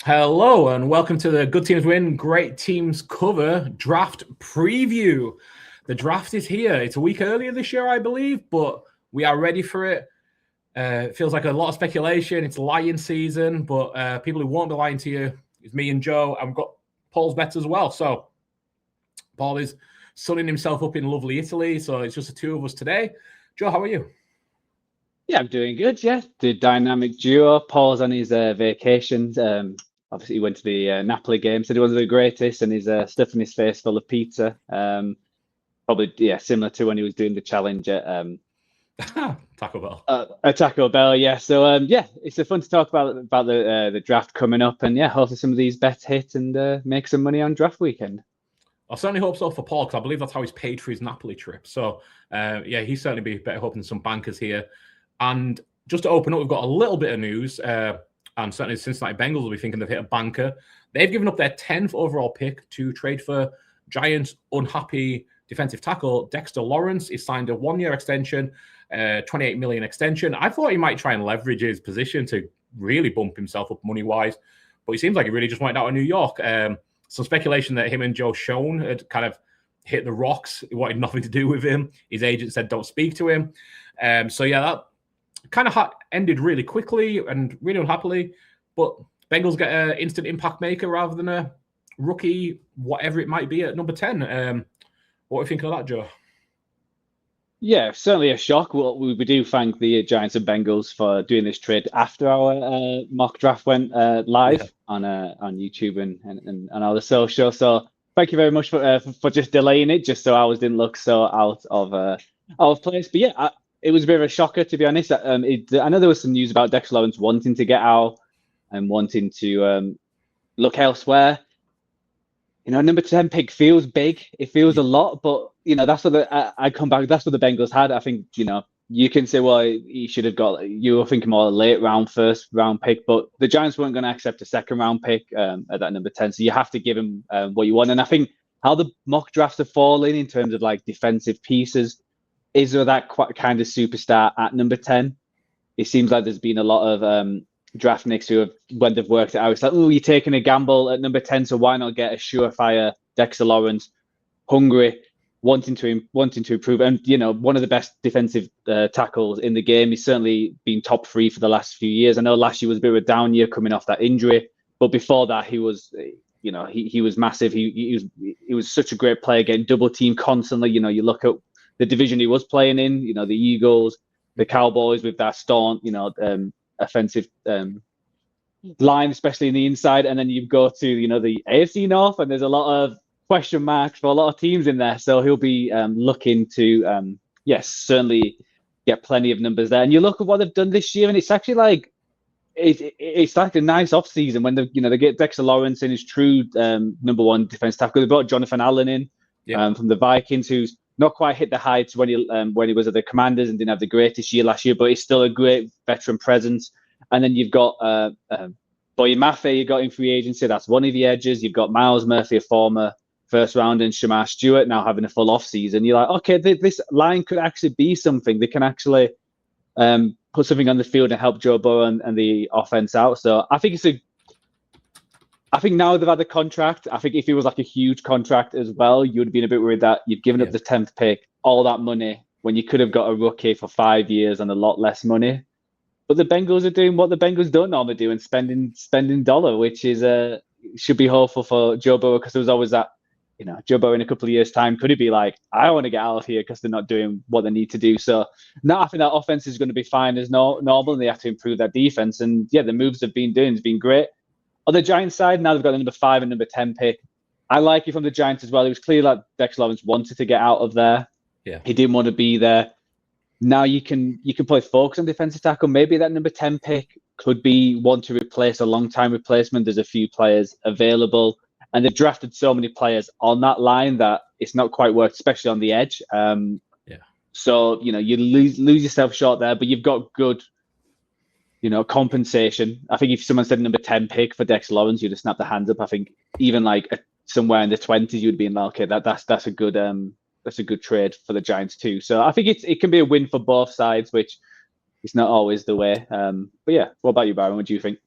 Hello and welcome to the Good Teams Win, Great Teams Cover draft preview. The draft is here. It's a week earlier this year, I believe, but we are ready for it. It feels like a lot of speculation. It's lying season, but people who won't be lying to you is me and Joe. And we've got Paul's bets as well. So Paul is sunning himself up in lovely Italy. So it's just the two of us today. Joe, how are you? Yeah, I'm doing good. Yeah, the dynamic duo. Paul's on his vacations. Obviously, he went to the Napoli game, said he wasn't the greatest, and he's stuffing his face full of pizza. Probably, yeah, similar to when he was doing the challenge at Taco Bell. At Taco Bell. Yeah, so yeah, it's fun to talk about the draft coming up, and yeah, hopefully some of these bets hit and make some money on draft weekend. I certainly hope so for Paul, because I believe that's how he's paid for his Napoli trip. So yeah, he's certainly be better hoping some bankers here. And just to open up, we've got a little bit of news. And certainly the Cincinnati Bengals will be thinking they've hit a banker. They've given up their 10th overall pick to trade for Giants' unhappy defensive tackle. Dexter Lawrence. He signed a one-year extension, $28 million extension. I thought he might try and leverage his position to really bump himself up money-wise. But he seems like he really just went out of New York. Some speculation that him and Joe Schoen had kind of hit the rocks. He wanted nothing to do with him. His agent said don't speak to him. So yeah, that kind of ended really quickly and really unhappily, but Bengals get an instant impact maker rather than a rookie, whatever it might be, at number 10. What do you think of that, Joe? Yeah, certainly a shock. We do thank the Giants and Bengals for doing this trade after our mock draft went live on YouTube and on our social. So thank you very much for just delaying it, just so ours didn't look so out of place. But yeah, it was a bit of a shocker, to be honest. I know there was some news about Dexter Lawrence wanting to get out and wanting to look elsewhere. You know, number 10 pick feels big. It feels a lot, but that's what I come back. That's what the Bengals had. I think you can say, well, he should have got. You were thinking more late round, first round pick, but the Giants weren't going to accept a second round pick at that number 10. So you have to give him what you want. And I think how the mock drafts are falling in terms of like defensive pieces. Is there that kind of superstar at number 10? It seems like there's been a lot of draft nicks who have, when they've worked it out, it's like, oh, you're taking a gamble at number 10, so why not get a surefire Dexter Lawrence, hungry, wanting to improve, and one of the best defensive tackles in the game. He's certainly been top 3 for the last few years. I know last year was a bit of a down year coming off that injury, but before that he was, he was massive. He was such a great player, getting double teamed constantly. You look at the division he was playing in, the Eagles, the Cowboys with that staunch, offensive line, especially in the inside. And then you go to, the AFC North, and there's a lot of question marks for a lot of teams in there. So he'll be looking to, certainly get plenty of numbers there. And you look at what they've done this year, and it's actually like, it's like a nice off season when they get Dexter Lawrence in his true number 1 defense tackle. They brought Jonathan Allen in from the Vikings, who's not quite hit the heights when he was at the Commanders and didn't have the greatest year last year, but he's still a great veteran presence. And then you've got Boye Mafe, you got in free agency. That's one of the edges. You've got Miles Murphy, a former first round, and Shamar Stewart now having a full off season. You're like, okay, this line could actually be something. They can actually put something on the field and help Joe Burrow and the offense out. So I think I think now they've had the contract. I think if it was like a huge contract as well, you would have been a bit worried that you'd given up the 10th pick, all that money, when you could have got a rookie for 5 years and a lot less money. But the Bengals are doing what the Bengals don't normally do and spending dollar, which is should be hopeful for Joe Burrow, because there was always that, Joe Burrow in a couple of years' time, could he be like, I want to get out of here because they're not doing what they need to do. So now I think that offense is going to be fine as normal, and they have to improve that defense. And yeah, the moves they've been doing has been great. On the Giants side, now they've got the number 5 and number 10 pick. I like it from the Giants as well. It was clear that Dexter Lawrence wanted to get out of there. Yeah, he didn't want to be there. Now you can play focus on defensive tackle. Maybe that number 10 pick could be one to replace a long-time replacement. There's a few players available, and they've drafted so many players on that line that it's not quite worked, especially on the edge. So you lose yourself short there, but you've got good compensation. I think if someone said number 10 pick for Dexter Lawrence, you'd have snapped the hands up. I think even like somewhere in the 20s, you'd be like, okay, that's a good trade for the Giants too. So I think it can be a win for both sides, which is not always the way. But yeah, what about you, Byron? What do you think?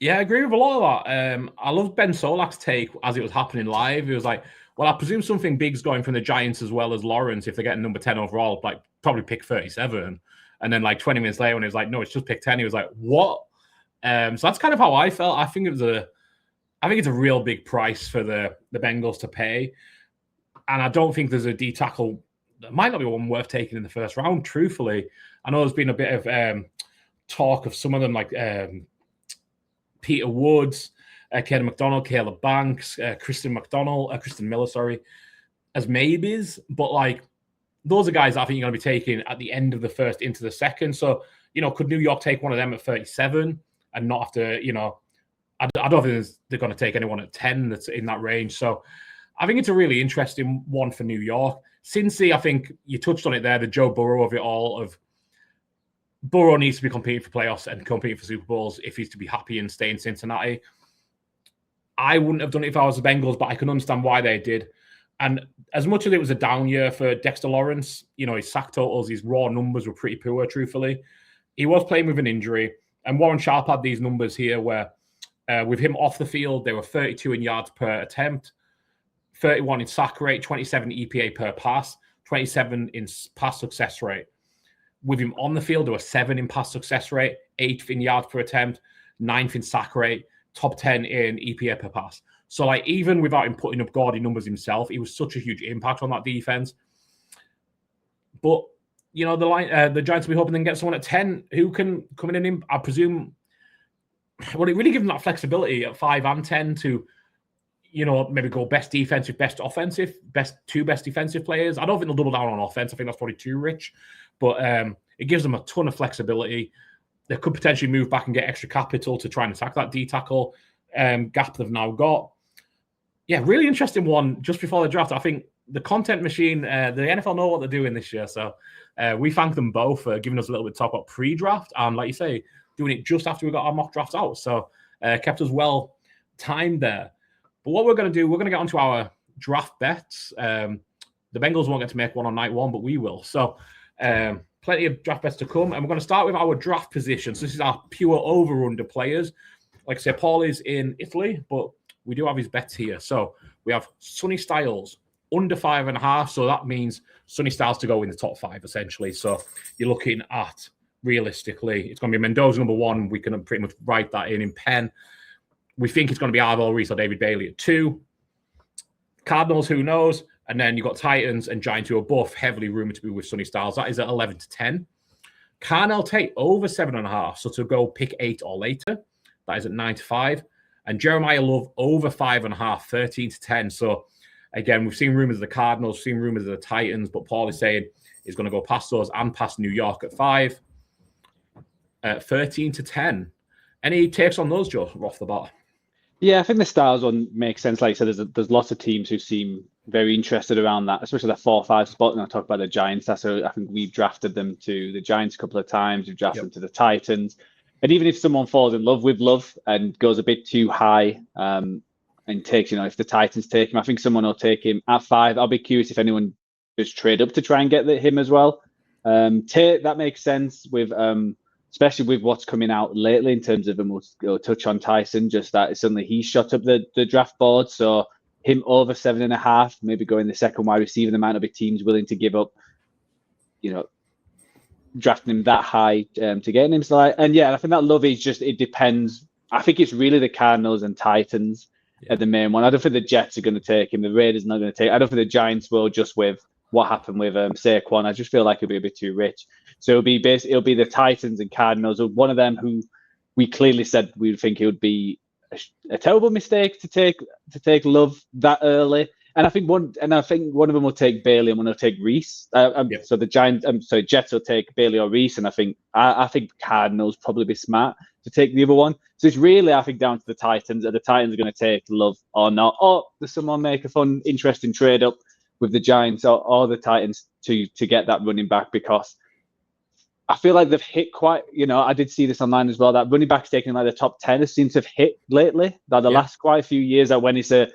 Yeah, I agree with a lot of that. I loved Ben Solak's take as it was happening live. He was like, well, I presume something big's going from the Giants as well as Lawrence if they're getting number 10 overall, like probably pick 37. And then like 20 minutes later when he was like, no, it's just pick 10, he was like, what? So that's kind of how I felt. I think it's a real big price for the Bengals to pay. And I don't think there's a D tackle. There might not be one worth taking in the first round, truthfully. I know there's been a bit of talk of some of them like Peter Woods, Ken McDonald, Caleb Banks, Kristen Miller, as maybes. But like those are guys I think you're going to be taking at the end of the first into the second. So, could New York take one of them at 37 and not have to, I don't think they're going to take anyone at 10 that's in that range. So I think it's a really interesting one for New York. Cincy, I think you touched on it there, the Joe Burrow of it all. Burrow needs to be competing for playoffs and competing for Super Bowls if he's to be happy and stay in Cincinnati. I wouldn't have done it if I was the Bengals, but I can understand why they did. And as much as it was a down year for Dexter Lawrence, his sack totals, his raw numbers were pretty poor, truthfully. He was playing with an injury. And Warren Sharp had these numbers here where with him off the field, they were 32 in yards per attempt, 31 in sack rate, 27 EPA per pass, 27 in pass success rate. With him on the field, there were 7 in pass success rate, 8th in yards per attempt, 9th in sack rate, top 10 in EPA per pass. So, like, even without him putting up gaudy numbers himself, he was such a huge impact on that defense. But, the Giants will be hoping they can get someone at 10 who can come in and, I presume, well, it really gives them that flexibility at 5 and 10 to, maybe go best defensive, best offensive, best defensive players. I don't think they'll double down on offense. I think that's probably too rich. But it gives them a ton of flexibility. They could potentially move back and get extra capital to try and attack that D tackle gap they've now got. Yeah, really interesting one just before the draft. I think the content machine, the NFL know what they're doing this year. So we thank them both for giving us a little bit of talk about pre-draft. And like you say, doing it just after we got our mock drafts out. So kept us well timed there. But what we're going to do, we're going to get onto our draft bets. The Bengals won't get to make one on night one, but we will. So plenty of draft bets to come. And we're going to start with our draft positions. This is our pure over-under players. Like I say, Paul is in Italy, but we do have his bets here. So we have Sonny Styles under 5.5. So that means Sonny Styles to go in the top 5, essentially. So you're looking at, realistically, it's going to be Mendoza number 1. We can pretty much write that in pen. We think it's going to be Arvell Reese or David Bailey at 2. Cardinals, who knows? And then you've got Titans and Giants, who are both heavily rumored to be with Sonny Styles. That is at 11 to 10. Carnell Tate over 7.5. So to go pick 8 or later, that is at 9 to 5. And Jeremiah Love over 5.5, 13 to 10. So again, we've seen rumors of the Cardinals, we've seen rumors of the Titans, but Paul is saying he's going to go past those and past New York at 5. 13 to 10. Any takes on those, Joe, off the bat? Yeah, I think the Styles one makes sense. Like I said, there's lots of teams who seem very interested around that, especially that 4-5 spot. And I'll talk about the Giants. I think we've drafted them to the Giants a couple of times. We've drafted them to the Titans. And even if someone falls in love with Love and goes a bit too high and takes, if the Titans take him, I think someone will take him at 5. I'll be curious if anyone just trade up to try and get him as well. Tate, that makes sense with... especially with what's coming out lately in terms of, and we'll touch on Tyson, just that suddenly he's shot up the draft board. So him over 7.5, maybe going the second wide receiver, there might not be teams willing to give up, drafting him that high to get him. So and yeah, I think that Love is just, it depends. I think it's really the Cardinals and Titans are the main one. I don't think the Jets are going to take him. The Raiders are not going to take. I don't think the Giants will, just with what happened with Saquon. I just feel like it'll be a bit too rich. So it'll be the Titans and Cardinals. One of them who we clearly said we would think it would be a terrible mistake to take Love that early. And I think one of them will take Bailey and one will take Reese. So the Jets will take Bailey or Reese, and I think Cardinals probably be smart to take the other one. So it's really, I think, down to the Titans. Are the Titans going to take Love or not? Or does someone make a fun, interesting trade up with the Giants or the Titans to get that running back? Because I feel like they've hit quite, I did see this online as well, that running back's taking like the top 10 seems to have hit lately. That the last quite a few years, that when it's a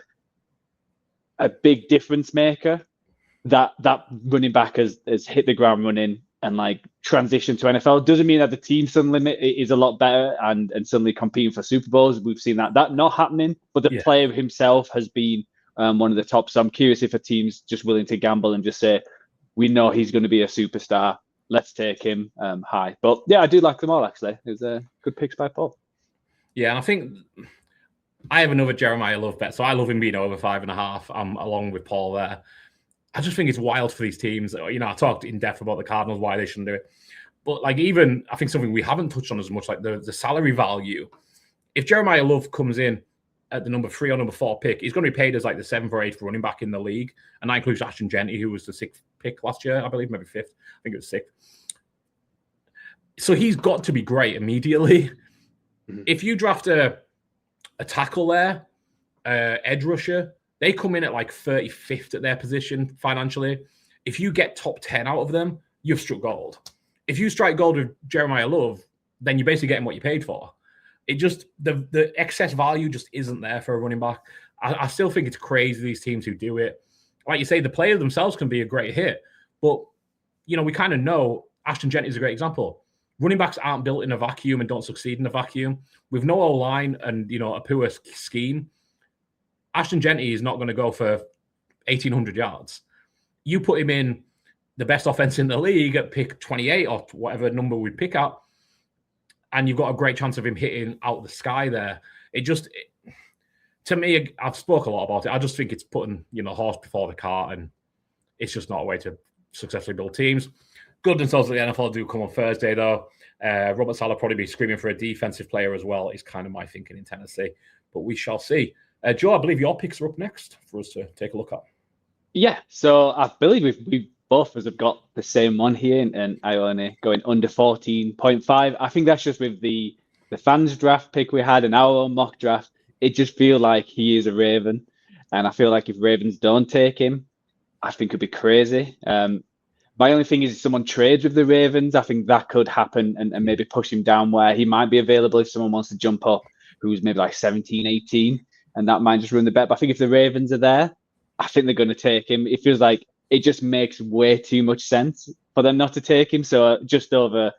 big difference maker, that running back has hit the ground running and like transition to NFL. Doesn't mean that the team suddenly is a lot better and suddenly competing for Super Bowls. We've seen that not happening, but the player himself has been one of the top. So I'm curious if a team's just willing to gamble and just say, we know he's going to be a superstar. Let's take him high. But yeah, I do like them all, actually. It was a good picks by Paul. Yeah, and I think I have another Jeremiah Love bet. So I love him being over 5.5. I'm along with Paul there. I just think it's wild for these teams. You know, I talked in depth about the Cardinals, why they shouldn't do it. But like, even I think something we haven't touched on as much, like the salary value. If Jeremiah Love comes in at the number 3 or number 4 pick, he's going to be paid as like the 7th or 8th running back in the league. And that includes Ashton Jenney, who was the 6th pick last year, I believe, maybe 5th. I think it was 6th. So he's got to be great immediately. Mm-hmm. If you draft a tackle there, edge rusher, they come in at like 35th at their position financially. If you get top 10 out of them, you've struck gold. If you strike gold with Jeremiah Love, then you're basically getting what you paid for. It just, the excess value just isn't there for a running back. I still think it's crazy, these teams who do it. Like you say, the players themselves can be a great hit. But, you know, we kind of know Ashton Jenney is a great example. Running backs aren't built in a vacuum and don't succeed in a vacuum. With no O-line and, you know, a poor scheme, Ashton Jenney is not going to go for 1,800 yards. You put him in the best offense in the league at pick 28 or whatever number we pick up, and you've got a great chance of him hitting out the sky there. To me, I've spoke a lot about it. I just think it's putting, you know, horse before the cart, and it's just not a way to successfully build teams. Good themselves at the NFL do come on Thursday, though. Robert Saleh probably be screaming for a defensive player as well, is kind of my thinking in Tennessee. But we shall see. Joe, I believe your picks are up next for us to take a look at. Yeah, so I believe we both of us have got the same one here, and I only going under 14.5. I think that's just with the fans draft pick we had and our own mock draft. It just feels like he is a Raven, and I feel like if Ravens don't take him, I think it'd be crazy. My only thing is if someone trades with the Ravens, I think that could happen and maybe push him down where he might be available if someone wants to jump up who's maybe like 17, 18, and that might just ruin the bet. But I think if the Ravens are there, I think they're going to take him. It feels like it just makes way too much sense for them not to take him. So just over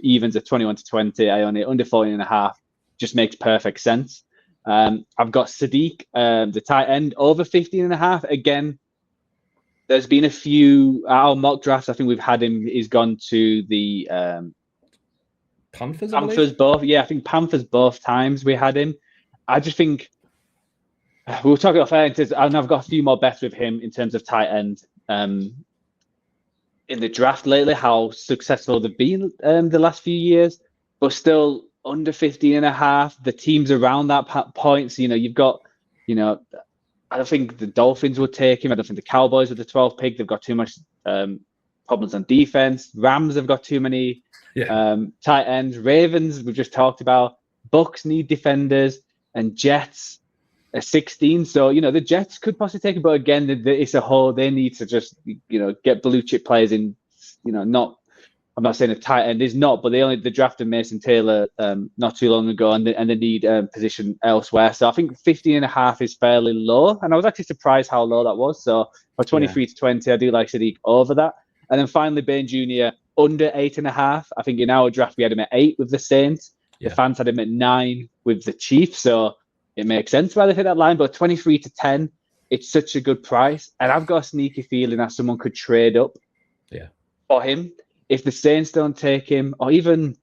evens at 21-20, I only under 14.5, just makes perfect sense. I've got Sadiq, the tight end, over 15.5. Again, there's been a few our mock drafts. I think we've had him. He's gone to the Panthers both. Yeah, I think Panthers both times we had him. I just think we'll talk about fair, and I've got a few more bets with him in terms of tight end in the draft lately. How successful they've been the last few years, but still under 15.5. The teams around that point. So, you know, you've got, you know, I don't think the Dolphins would take him. I don't think the Cowboys with the 12th pick. They've got too much problems on defense. Rams have got too many tight ends. Ravens, we've just talked about. Bucks need defenders, and Jets are 16. So, you know, the Jets could possibly take it. But again, it's a whole, they need to just, you know, get blue chip players in, you know, not, I'm not saying a tight end is not, but they drafted Mason Taylor not too long ago, and they need position elsewhere. So I think 15.5 is fairly low, and I was actually surprised how low that was. So for 23-20, I do like Sadiq over that. And then finally, Bain Jr. under 8.5. I think in our draft we had him at 8 with the Saints. The fans had him at 9 with the Chiefs. So it makes sense why they hit that line. But 23-10, it's such a good price, and I've got a sneaky feeling that someone could trade up for him. If the Saints don't take him, or even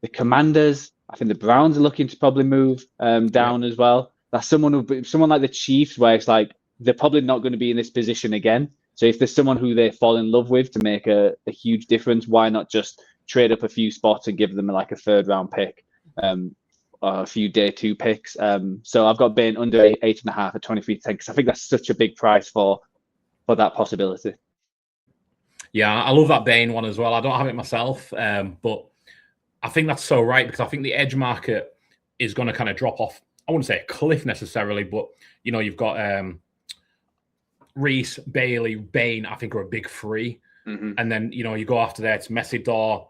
the Commanders, I think the Browns are looking to probably move down as well. That's someone like the Chiefs, where it's like they're probably not going to be in this position again. So if there's someone who they fall in love with to make a huge difference, why not just trade up a few spots and give them like a 3rd round pick, or a few day 2 picks. So I've got Bain under 8.5 at 23-10, because I think that's such a big price for that possibility. Yeah, I love that Bain one as well. I don't have it myself, but I think that's so right, because I think the edge market is going to kind of drop off. I wouldn't say a cliff necessarily, but, you know, you've got Reese, Bailey, Bain, I think are a big 3. Mm-hmm. And then, you know, you go after that, it's Messidor,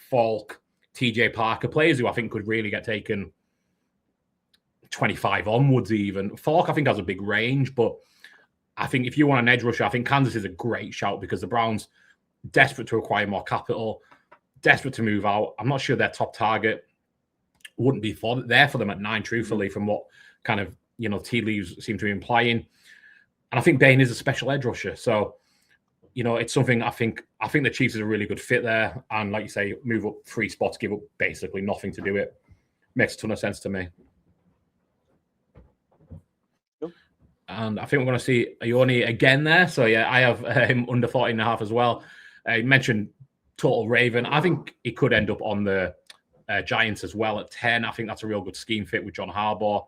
Falk, TJ Parker, players who I think could really get taken 25 onwards even. Falk, I think, has a big range, but I think if you want an edge rusher, I think Kansas is a great shout, because the Browns desperate to acquire more capital, desperate to move out. I'm not sure their top target wouldn't be there for them at 9, truthfully, from what kind of, tea leaves seem to be implying. And I think Bain is a special edge rusher. So, it's something I think the Chiefs is a really good fit there. And like you say, move up 3 spots, give up basically nothing to do it. Makes a ton of sense to me. And I think we're going to see Ione again there. So, yeah, I have him under 14.5 as well. You mentioned total Raven. I think he could end up on the Giants as well at 10. I think that's a real good scheme fit with John Harbaugh.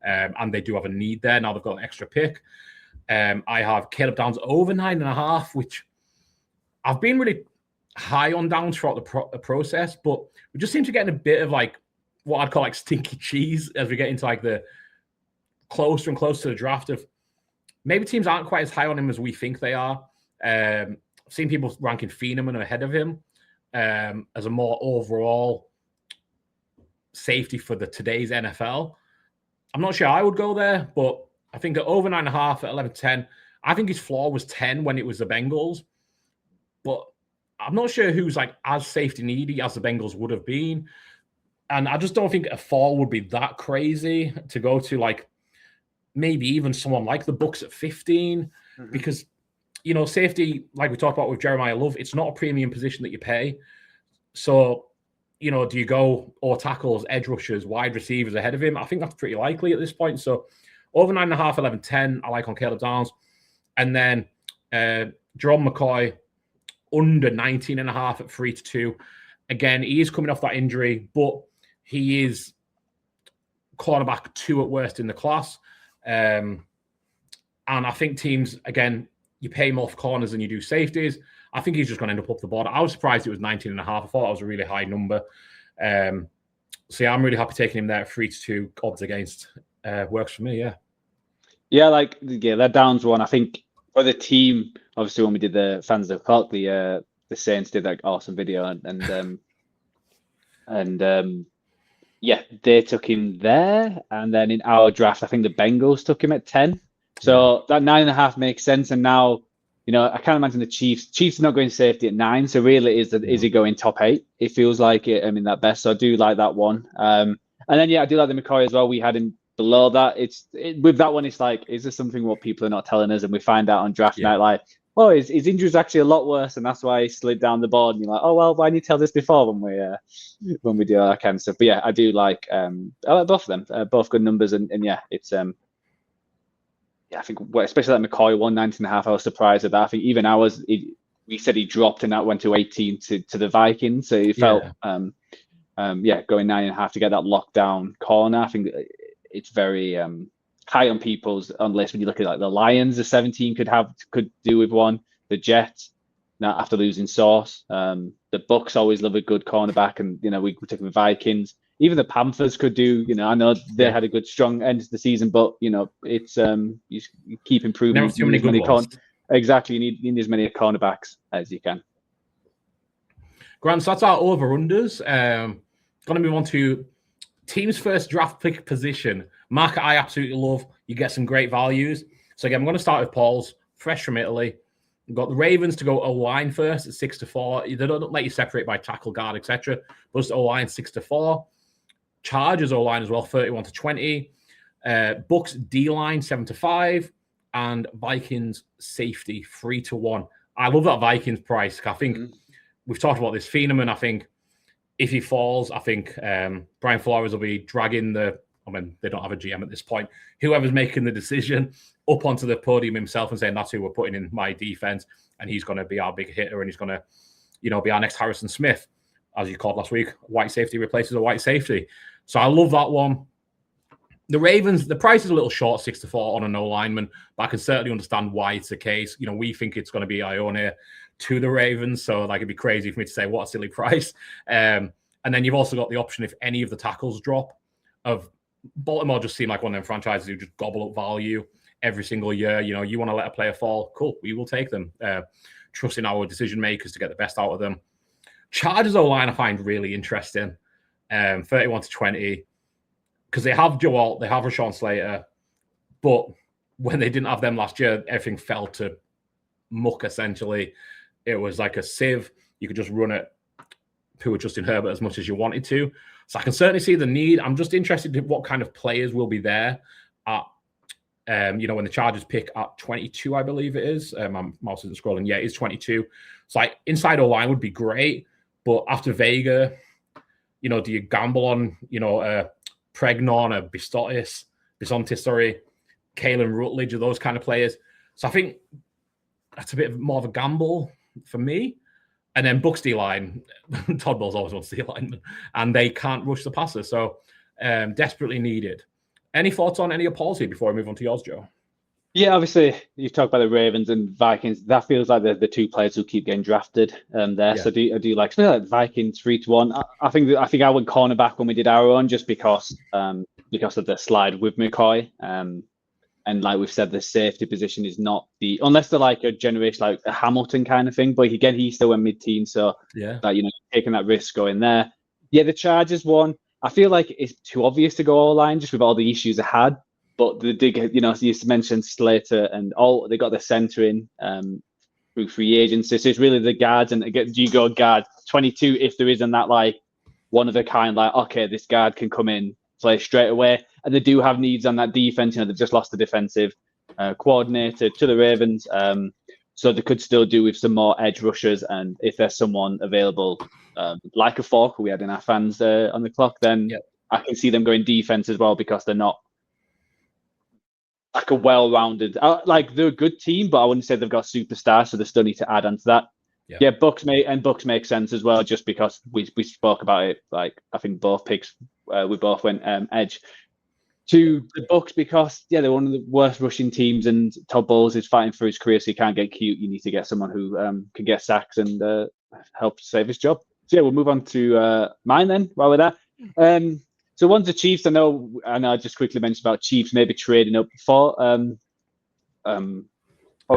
And they do have a need there. Now they've got an extra pick. I have Caleb Downs over 9.5, which I've been really high on Downs throughout the process, but we just seem to get a bit of like what I'd call like stinky cheese as we get into like the closer and closer to the draft of maybe teams aren't quite as high on him as we think they are. I've seen people ranking Feeneman ahead of him as a more overall safety for today's NFL. I'm not sure I would go there, but I think at over 9.5 at 11-10, I think his floor was 10 when it was the Bengals, but I'm not sure who's like as safety needy as the Bengals would have been. And I just don't think a fall would be that crazy to go to like maybe even someone like the Bucs at 15, because, safety, like we talked about with Jeremiah Love, it's not a premium position that you pay. So, do you go or tackles, edge rushers, wide receivers ahead of him? I think that's pretty likely at this point. So over 9.5, 11-10, I like on Caleb Downs. And then Jerome McCoy under 19.5 at 3-2. Again, he is coming off that injury, but he is cornerback 2 at worst in the class. And I think teams, again, you pay more for corners than you do safeties. I think he's just going to end up the board. I was surprised it was 19.5. I thought that was a really high number. So, yeah, I'm really happy taking him there at 3-2 odds against. Works for me, yeah. Yeah, that Downs one, I think for the team, obviously when we did the Fans of the Clock, the Saints did that awesome video and yeah, they took him there. And then in our draft, I think the Bengals took him at 10. So that 9.5 makes sense. And now, I can't imagine the Chiefs are not going safety at 9. So really, is he going top 8? It feels like it. I mean, that best. So I do like that one. And then, yeah, I do like the McCoy as well. We had him below that. With that one, it's like, is there something what people are not telling us? And we find out on draft night, like, oh, his injury is actually a lot worse, and that's why he slid down the board. And you're like, oh well, why didn't you tell this before when we do all that kind of stuff? But yeah, I do like both of them, both good numbers, and yeah, it's I think especially that McCoy 119.5, I was surprised at that. I think even we said he dropped and that went to 18 to the Vikings, so he felt going 9.5 to get that lockdown corner. I think it's very high on people's list when you look at like the Lions, the 17 could do with one. The Jets, now after losing Sauce, the Bucs always love a good cornerback, and we took the Vikings. Even the Panthers could do. I know they had a good strong end to the season, but it's you keep improving. Never too many good ones. Exactly, you need as many cornerbacks as you can. Grant, so that's our over-unders. Going to move on to team's first draft pick position. Market I absolutely love. You get some great values. So again, I'm going to start with Paul's, fresh from Italy. We've got the Ravens to go O-line first at 6-4. They don't let you separate by tackle, guard, etc. But just O-line 6-4. Chargers O-line as well, 31-20. Bucs D-line 7-5. And Vikings safety 3-1. I love that Vikings price. I think we've talked about this. Feeneman, I think if he falls, I think Brian Flores will be dragging they don't have a GM at this point. Whoever's making the decision up onto the podium himself and saying that's who we're putting in my defense, and he's going to be our big hitter, and he's going to, be our next Harrison Smith, as you called last week. White safety replaces a white safety. So I love that one. The Ravens, the price is a little short, 6-4 on a no lineman, but I can certainly understand why it's the case. We think it's going to be Ione to the Ravens, so it'd be crazy for me to say what a silly price. And then you've also got the option if any of the tackles drop of Baltimore just seem like one of them franchises who just gobble up value every single year. You want to let a player fall, cool, we will take them. Trusting our decision makers to get the best out of them. Chargers O-line I find really interesting. 31-20. Because they have Joe Alt, they have Rashawn Slater, but when they didn't have them last year, everything fell to muck, essentially. it was like a sieve. You could just run it to Justin Herbert as much as you wanted to. So I can certainly see the need. I'm just interested in what kind of players will be there at, when the Chargers pick at 22, I believe it is. My mouse isn't scrolling. Yeah, it's 22. So like inside O-line would be great. But after Vega, do you gamble on, Pregnon or Bisontis, Kalen Rutledge or those kind of players? So I think that's a bit more of a gamble for me. And then Bucs D-line, Todd Bowles always wants the lineman, and they can't rush the passer. So desperately needed. Any thoughts on any of Paul's here before we move on to yours, Joe? Yeah, obviously you talk about the Ravens and Vikings. That feels like the two players who keep getting drafted there. Yeah. So I do like something like Vikings 3-1. I think I went cornerback when we did our own just because of the slide with McCoy. And like we've said, the safety position is not unless they're like a generation like a Hamilton kind of thing. But again, he still went mid-teen, so taking that risk going there. Yeah, the Chargers one. I feel like it's too obvious to go all line just with all the issues they had. But the dig, you mentioned Slater and they got the center in through free agency. So it's really the guards, and again, do you go guard 22 if there isn't that like one of a kind, like okay, this guard can come in, play straight away. And they do have needs on that defense. They've just lost the defensive coordinator to the Ravens. So they could still do with some more edge rushers. And if there's someone available, like a Falk who we had in our fans on the clock, then I can see them going defense as well because they're not like a well-rounded, like they're a good team, but I wouldn't say they've got superstars. So they still need to add on to that. Yeah, Bucs make sense as well, just because we spoke about it. Like I think both picks, we both went edge to the Bucs because they're one of the worst rushing teams, and Todd Bowles is fighting for his career, so you can't get cute. You need to get someone who can get sacks and help save his job. So we'll move on to mine then. While we're there, so one's the Chiefs. I know I just quickly mentioned about Chiefs maybe trading up for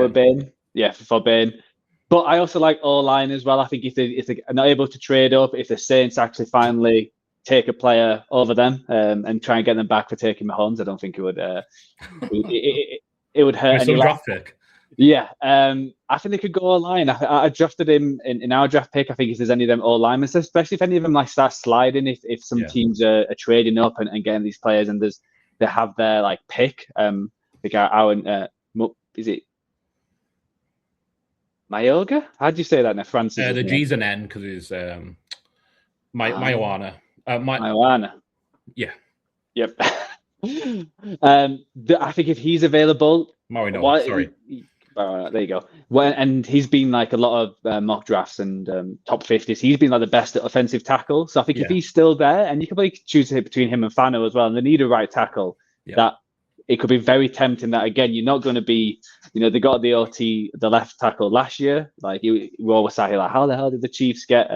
Bain. Yeah, for Bain. But I also like O-line as well. I think if they're not able to trade up, if the Saints actually finally take a player over them and try and get them back for taking Mahomes, I don't think it would it would hurt any draft pick. Yeah, I think they could go O-line. I drafted him in our draft pick. I think if there's any of them O-linemen, especially if any of them like start sliding, if some teams are trading up and getting these players and they have their like pick. The guy Aaron, is it Mayoga? How do you say that now? Francis. The G's an N because it's Mayoana. Mayoana. Yeah. Yep. I think if he's available, sorry. There you go. Well, and he's been like a lot of mock drafts and top 50s. He's been like the best at offensive tackle. So I think if he's still there, and you can probably choose between him and Fano as well, and they need a right tackle. That it could be very tempting that again you're not going to be, they got the OT, the left tackle last year. Like we always sat here like, how the hell did the Chiefs get?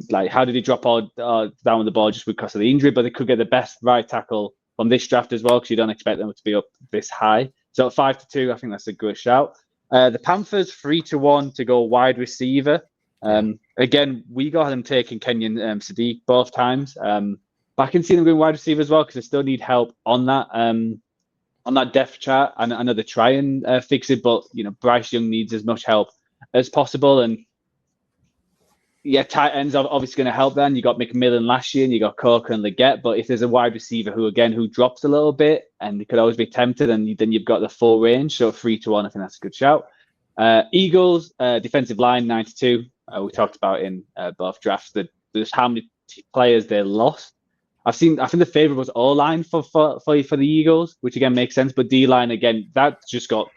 Like how did he drop down with the ball just because of the injury? But they could get the best right tackle from this draft as well because you don't expect them to be up this high. So at 5-2, I think that's a good shout. The Panthers 3-1 to go wide receiver. Again, we got them taking Kenyon Sadiq both times. But I can see them going wide receiver as well because they still need help on that depth chart. And I know they try and fix it, but Bryce Young needs as much help as possible. And tight ends are obviously going to help. Then you got McMillan last year, and you got Coker and Leggett. But if there's a wide receiver who drops a little bit, and you could always be tempted, and then you've got the full range. So 3-1, I think that's a good shout. Eagles defensive line 92. We talked about in both drafts that there's how many players they lost. I think the favorite was O-line for the Eagles, which again makes sense. But D-line again, that just got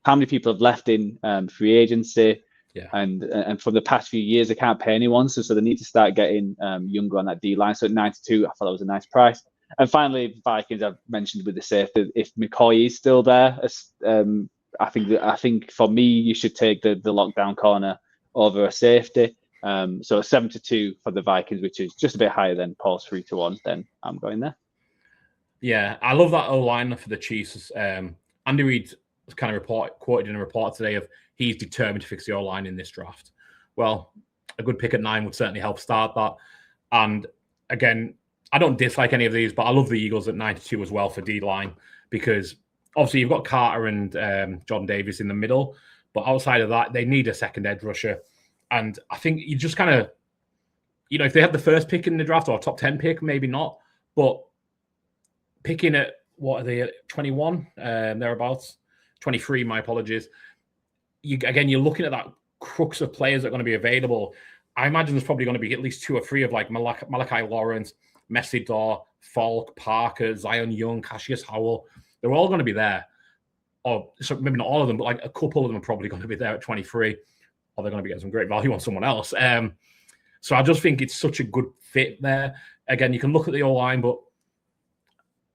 how many people have left in free agency. Yeah. And from the past few years, they can't pay anyone, so they need to start getting younger on that D line. So at 92, I thought that was a nice price. And finally, Vikings I've mentioned with the safety. If McCoy is still there, I think for me you should take the lockdown corner over a safety. So 7-2 for the Vikings, which is just a bit higher than Paul's 3-1. Then I'm going there. Yeah, I love that O-line for the Chiefs. Andy Reid kind of quoted in a report today of he's determined to fix the O-line in this draft. Well, a good pick at 9 would certainly help start that. And again, I don't dislike any of these, but I love the Eagles at 92 as well for D-line because obviously you've got Carter and Jordan Davis in the middle, But outside of that, they need a second edge rusher. And I think you just kind of, if they had the first pick in the draft or a top 10 pick, maybe not. But picking at, what are they, 21, thereabouts? 23, my apologies. You're looking at that crux of players that are going to be available. I imagine there's probably going to be at least 2 or 3 of like Malachi Lawrence, Messidor, Falk, Parker, Zion Young, Cassius Howell. They're all going to be there. Or so maybe not all of them, but like a couple of them are probably going to be there at 23, or they're going to be getting some great value on someone else. So I just think it's such a good fit there. Again, you can look at the O-line, but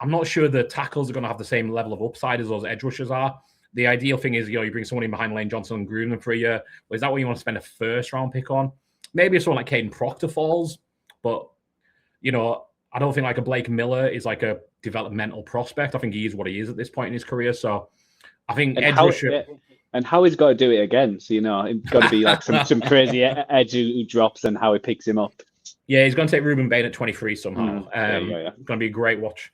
I'm not sure the tackles are going to have the same level of upside as those edge rushers are. The ideal thing is, you bring someone in behind Lane Johnson and groom them for a year. Well, is that what you want to spend a first-round pick on? Maybe if someone like Caden Proctor falls, but, I don't think like a Blake Miller is like a developmental prospect. I think he is what he is at this point in his career. So I think edge rusher. And how he's got to do it again. So, it's got to be like some crazy edge who drops and how he picks him up. Yeah, he's going to take Ruben Bain at 23 somehow. It's going to be a great watch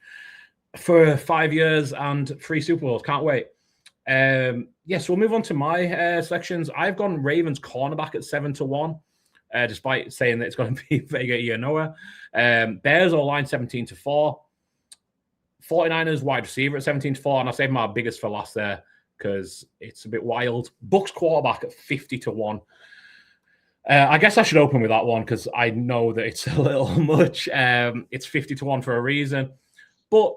for 5 years and 3 Super Bowls. Can't wait. So we'll move on to my selections. I've gone Ravens cornerback at 7-1, despite saying that it's going to be Vega Ionoa. Bears O-line 17-4. 49ers wide receiver at 17-4, and I saved my biggest for last there because it's a bit wild. Bucks quarterback at 50-1. I guess I should open with that one because I know that it's a little much. It's 50-1 for a reason. But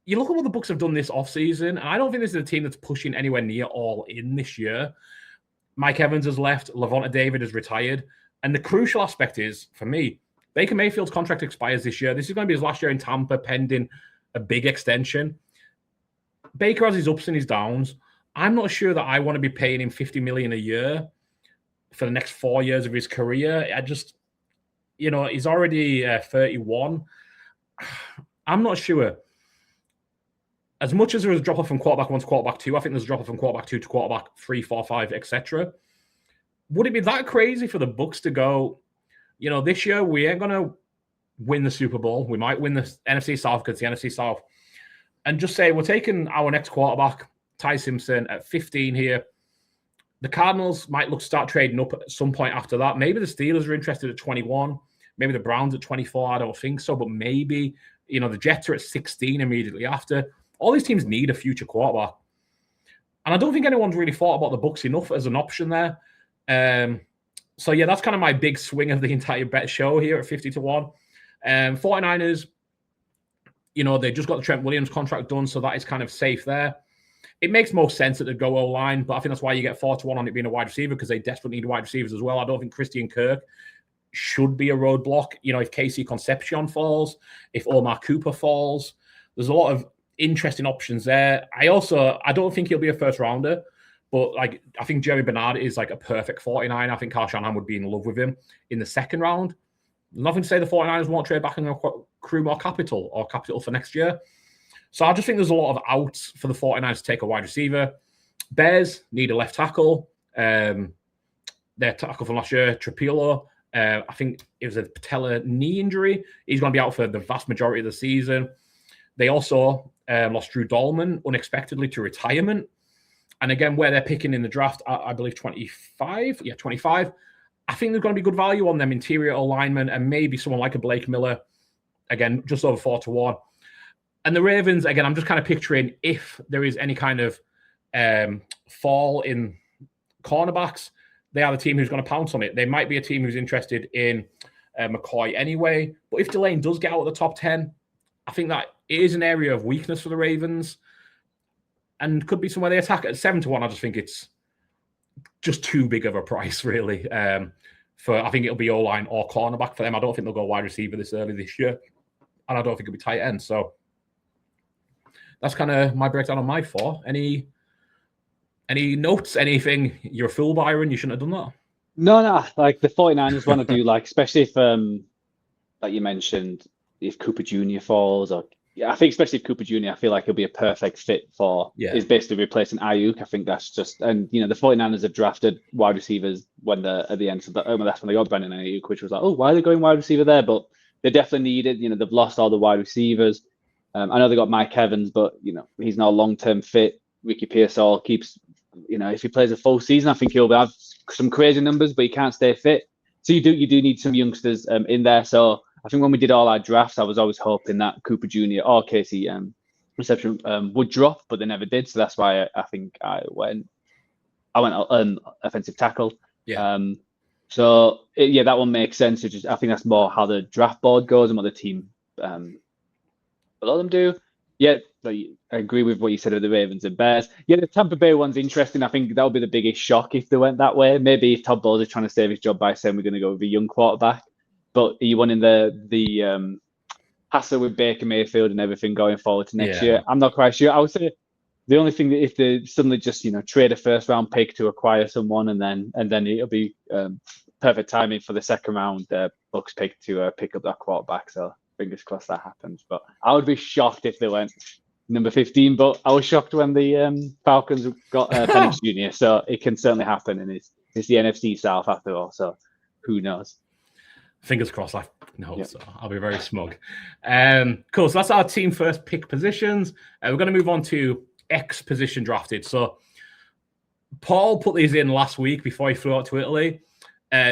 you look at what the Bucks have done this offseason, and I don't think this is a team that's pushing anywhere near all in this year. Mike Evans has left. Lavonte David has retired. And the crucial aspect is, for me, Baker Mayfield's contract expires this year. This is going to be his last year in Tampa, pending a big extension. Baker has his ups and his downs. I'm not sure that I want to be paying him $50 million a year for the next 4 years of his career. I just, he's already 31. I'm not sure. As much as there was a drop-off from quarterback 1 to quarterback 2, I think there's a drop-off from quarterback 2 to quarterback 3, 4, 5, etc. Would it be that crazy for the Bucs to go, this year we ain't going to win the Super Bowl. We might win the NFC South because the NFC South. And just say we're taking our next quarterback, Ty Simpson, at 15 here. The Cardinals might start trading up at some point after that. Maybe the Steelers are interested at 21. Maybe the Browns at 24. I don't think so. But maybe, the Jets are at 16 immediately after. All these teams need a future quarterback. And I don't think anyone's really thought about the Bucs enough as an option there. So, that's kind of my big swing of the entire bet show here at 50-1. 49ers, they just got the Trent Williams contract done, so that is kind of safe there. It makes most sense that they go O-line, but I think that's why you get 4-1 on it being a wide receiver, because they desperately need wide receivers as well. I don't think Christian Kirk should be a roadblock. If Casey Concepcion falls, if Omar Cooper falls, there's a lot of interesting options there. I don't think he'll be a first rounder, but I think Jerry Bernard is like a perfect 49. I think Kyle Shanahan would be in love with him in the second round. Nothing to say the 49ers won't trade back and accrue more capital for next year. So I just think there's a lot of outs for the 49ers to take a wide receiver. Bears need a left tackle. Their tackle from last year, Trapilo, I think it was a patellar knee injury. He's going to be out for the vast majority of the season. They also lost Drew Dahlman unexpectedly to retirement. And again, where they're picking in the draft, I believe 25. Yeah, 25. I think there's going to be good value on them interior alignment and maybe someone like a Blake Miller. Again, just over 4-1. And the Ravens, again, I'm just kind of picturing if there is any kind of fall in cornerbacks, they are the team who's going to pounce on it. They might be a team who's interested in McCoy anyway. But if Delane does get out of the top 10, I think that it is an area of weakness for the Ravens and could be somewhere they attack at 7-1. I just think it's just too big of a price, really. I think it'll be O-line or cornerback for them. I don't think they'll go wide receiver this early this year. And I don't think it'll be tight end. So that's kind of my breakdown on my 4. Any notes? Anything? You're a fool, Byron. You shouldn't have done that. No. Like the 49ers want to do, especially if, like you mentioned, if Cooper Jr. falls, or I think especially if Cooper Jr., I feel like he'll be a perfect fit for. Is basically replacing Ayuk. I think that's just, and the 49ers have drafted wide receivers when they're at the end. So that's when they got Brandon Ayuk, which was like, oh, why are they going wide receiver there? But they definitely need it. They've lost all the wide receivers. I know they got Mike Evans, but he's not a long-term fit. Ricky Pearsall keeps if he plays a full season, I think he'll have some crazy numbers, but he can't stay fit. So you do need some youngsters in there. So I think when we did all our drafts, I was always hoping that Cooper Jr. or Casey reception would drop, but they never did. So that's why I think I went offensive tackle. Yeah. That one makes sense. I think that's more how the draft board goes and what the team below them do. Yeah, I agree with what you said of the Ravens and Bears. Yeah, the Tampa Bay one's interesting. I think that would be the biggest shock if they went that way. Maybe if Todd Bowles is trying to save his job by saying we're going to go with a young quarterback. But are you wanting the hassle with Baker Mayfield and everything going forward to next year? I'm not quite sure. I would say the only thing that if they suddenly just trade a first round pick to acquire someone and then it'll be perfect timing for the second round Bucks pick to pick up that quarterback. So fingers crossed that happens. But I would be shocked if they went number 15. But I was shocked when the Falcons got Penix Jr. So it can certainly happen, and it's the NFC South after all. So who knows? Fingers crossed. I hope so. I'll be very smug. Cool. So that's our team first pick positions. We're going to move on to X position drafted. So Paul put these in last week before he flew out to Italy.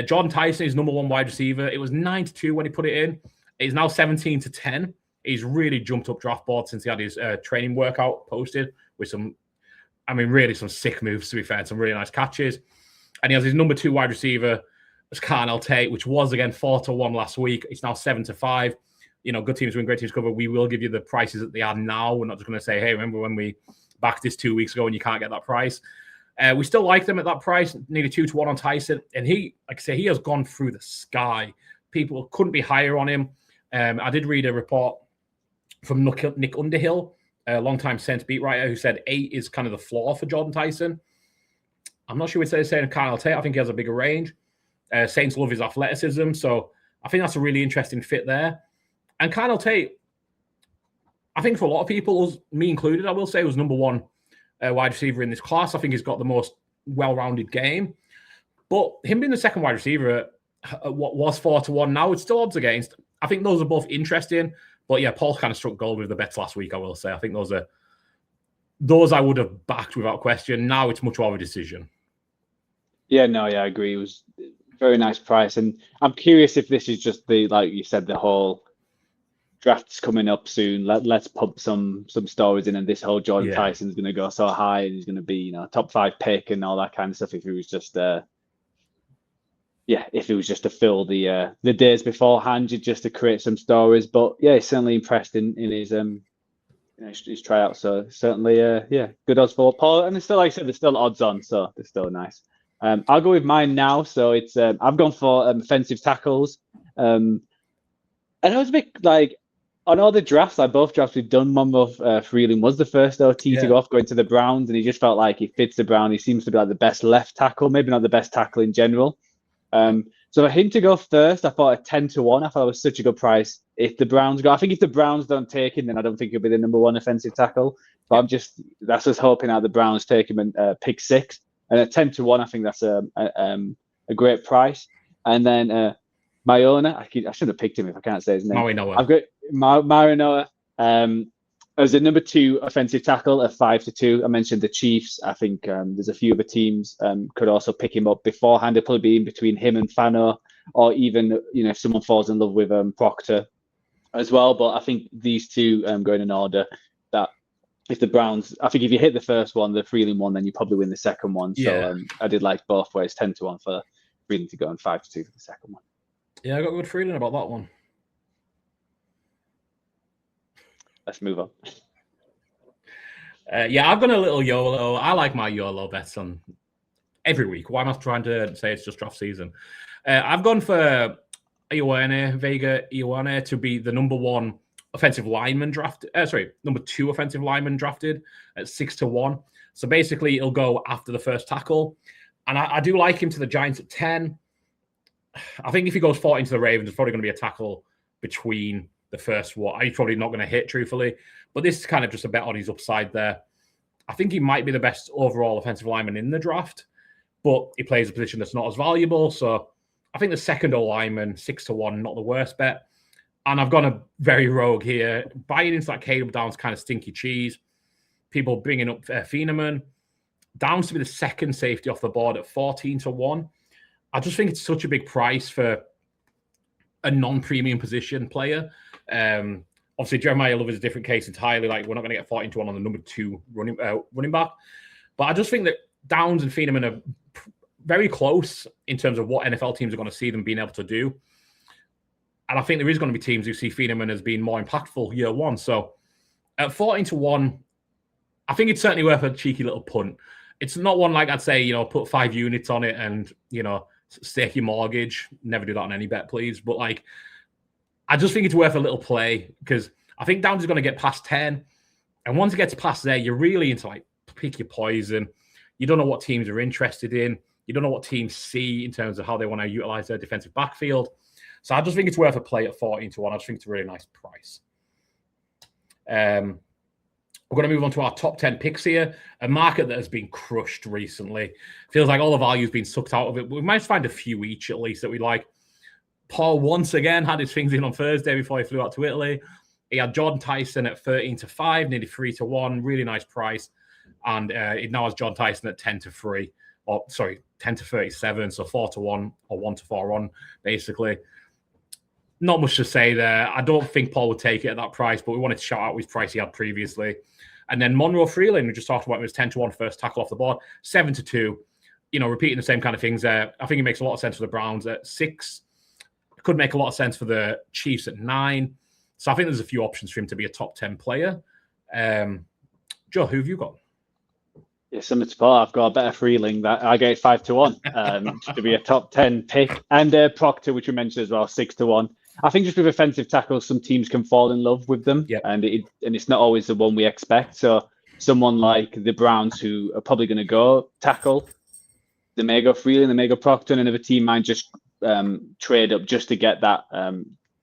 Jordan Tyson is number 1 wide receiver. It was 9-2 when he put it in. He's now 17-10. He's really jumped up draft board since he had his training workout posted with really some sick moves, to be fair, some really nice catches. And he has his number 2 wide receiver, as Carnell Tate, which was, again, 4-1 last week. It's now 7-5. Good teams win, great teams cover. We will give you the prices that they are now. We're not just going to say, hey, remember when we backed this 2 weeks ago and you can't get that price. We still like them at that price, nearly 2-1 on Tyson. And he, like I say, he has gone through the sky. People couldn't be higher on him. I did read a report from Nick Underhill, a longtime Saints beat writer, who said 8 is kind of the floor for Jordan Tyson. I'm not sure we'd say the same of Carnell Tate. I think he has a bigger range. Saints love his athleticism. So I think that's a really interesting fit there. And Carnell Tate, I think for a lot of people, me included, I will say, was number 1 wide receiver in this class. I think he's got the most well-rounded game. But him being the second wide receiver at what was 4-1 now, it's still odds against. I think those are both interesting. But yeah, Paul kind of struck gold with the bets last week, I will say. I think those I would have backed without question. Now it's much more of a decision. Yeah, I agree. It was a very nice price. And I'm curious if this is just like you said, the whole draft's coming up soon. Let's pump some stories in, and this whole Jordan Tyson's going to go so high and he's going to be top 5 pick and all that kind of stuff. If it was just if it was just to fill the days beforehand, just to create some stories. But yeah, he's certainly impressed in his his tryout. So certainly good odds for Paul. And it's still, like I said, there's still odds on, so they're still nice. I'll go with mine now. So it's I've gone for offensive tackles. And I was a bit like, on all the drafts, both drafts we've done, Monmouth Freeling was the first OT to go off, going to the Browns, and he just felt like he fits the Browns. He seems to be like the best left tackle, maybe not the best tackle in general. So for him to go first, I thought at 10-1, I thought it was such a good price. If the Browns go, I think if the Browns don't take him, then I don't think he'll be the number 1 offensive tackle. But that's just hoping that the Browns take him and pick 6. And at 10-1, I think that's a great price. And then my owner, I should have picked him if I can't say his name. I've got Marinoa as a number 2 offensive tackle at 5-2. I mentioned the Chiefs. I think there's a few other teams could also pick him up beforehand. It'll probably be in between him and Fano, or even if someone falls in love with Proctor as well. But I think these two going in order. That if the Browns, I think if you hit the first one, the Freeling one, then you probably win the second one. Yeah. So I did like both ways, 10-1 for Freeling to go and 5-2 for the second one. Yeah, I got a good feeling about that one. Let's move on. I've gone a little YOLO. I like my YOLO bets on every week. Why am I trying to say it's just draft season? I've gone for Vega Ioane to be the number 1 offensive lineman drafted. Number 2 offensive lineman drafted at 6-1. So basically, it'll go after the first tackle. And I do like him to the Giants at 10. I think if he goes 14 to the Ravens, it's probably going to be a tackle between the first one. He's probably not going to hit, truthfully. But this is kind of just a bet on his upside there. I think he might be the best overall offensive lineman in the draft, but he plays a position that's not as valuable. So I think the second O-lineman, 6-1, not the worst bet. And I've gone a very rogue here. Buying into that Caleb Downs kind of stinky cheese. People bringing up Feeneman. Downs to be the second safety off the board at 14-1. I just think it's such a big price for a non-premium position player. Obviously, Jeremiah Love is a different case entirely. Like, we're not going to get 14-1 on the number 2 running back. But I just think that Downs and Feeneman are very close in terms of what NFL teams are going to see them being able to do. And I think there is going to be teams who see Feeneman as being more impactful year one. So at 14-1, I think it's certainly worth a cheeky little punt. It's not one like I'd say, put 5 units on it and, stake your mortgage. Never do that on any bet, please. But like, I just think it's worth a little play because I think Downs is going to get past 10. And once it gets past there, you're really into like pick your poison. You don't know what teams are interested in. You don't know what teams see in terms of how they want to utilize their defensive backfield. So I just think it's worth a play at 14-1. I just think it's a really nice price. We're going to move on to our top 10 picks here. A market that has been crushed recently. Feels like all the value has been sucked out of it. We might find a few each at least that we like. Paul once again had his things in on Thursday before he flew out to Italy. He had Jordan Tyson at 13-5, nearly 3-1. Really nice price. And it now has John Tyson at 10-3. 10-37. So 4-1 or 1-4 basically. Not much to say there. I don't think Paul would take it at that price, but we wanted to shout out his price he had previously. And then Monroe Freeland, we just talked about him, was 10-1 first tackle off the board, 7-2. Repeating the same kind of things there. I think it makes a lot of sense for the Browns at 6. It could make a lot of sense for the Chiefs at 9. So I think there's a few options for him to be a top 10 player. Joe, who have you got? Yeah, similar to Paul, I've got a better Freeling that I get 5-1 to be a top 10 pick. And Proctor, which we mentioned as well, 6-1. I think just with offensive tackles, some teams can fall in love with them, and it's not always the one we expect. So someone like the Browns, who are probably going to go tackle, they may go Freeling, they may go Proctor, and another team might just trade up just to get that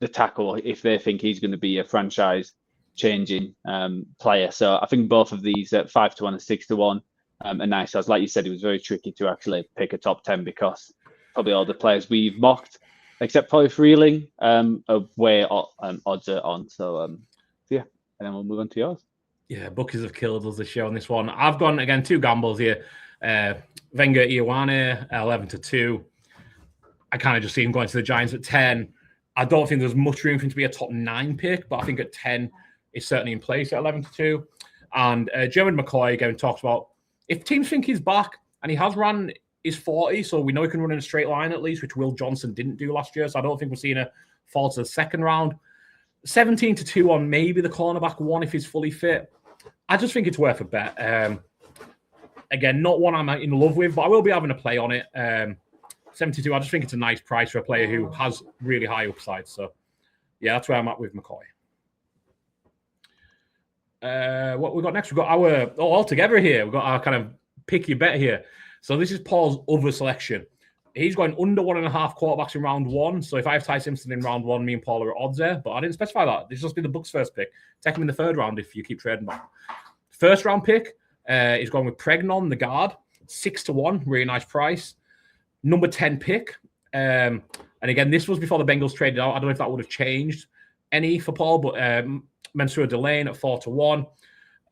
the tackle if they think he's going to be a franchise-changing player. So I think both of these at 5-1 and 6-1 are nice. As like you said, it was very tricky to actually pick a top 10 because probably all the players we've mocked, except probably Freeling, are way odds are on. So, yeah, and then we'll move on to yours. Yeah, bookies have killed us this year on this one. I've gone, again, 2 gambles here. Wenger Ioane, 11-2. I kind of just see him going to the Giants at 10. I don't think there's much room for him to be a top 9 pick, but I think at 10 is certainly in place at 11-2. And Jeremy McCoy, again, talks about if teams think he's back, and he has ran his 40, so we know he can run in a straight line at least, which Will Johnson didn't do last year. So I don't think we're seeing a fall to the second round. 17-2 on maybe the cornerback 1 if he's fully fit. I just think it's worth a bet. Again, not one I'm in love with, but I will be having a play on it. 72, I just think it's a nice price for a player who has really high upside. So, yeah, that's where I'm at with McCoy. What we got next? We've got all together here. We've got our kind of pick your bet here. So this is Paul's other selection. He's going under 1.5 quarterbacks in round 1. So if I have Ty Simpson in round 1, me and Paul are at odds there. But I didn't specify that. This must be the Bucs' first pick. Take him in the 3rd round if you keep trading back. First round pick is going with Pregnon, the guard, 6-1, really nice price. Number 10 pick. And again, this was before the Bengals traded out. I don't know if that would have changed any for Paul, but Mansour Delane at 4-1.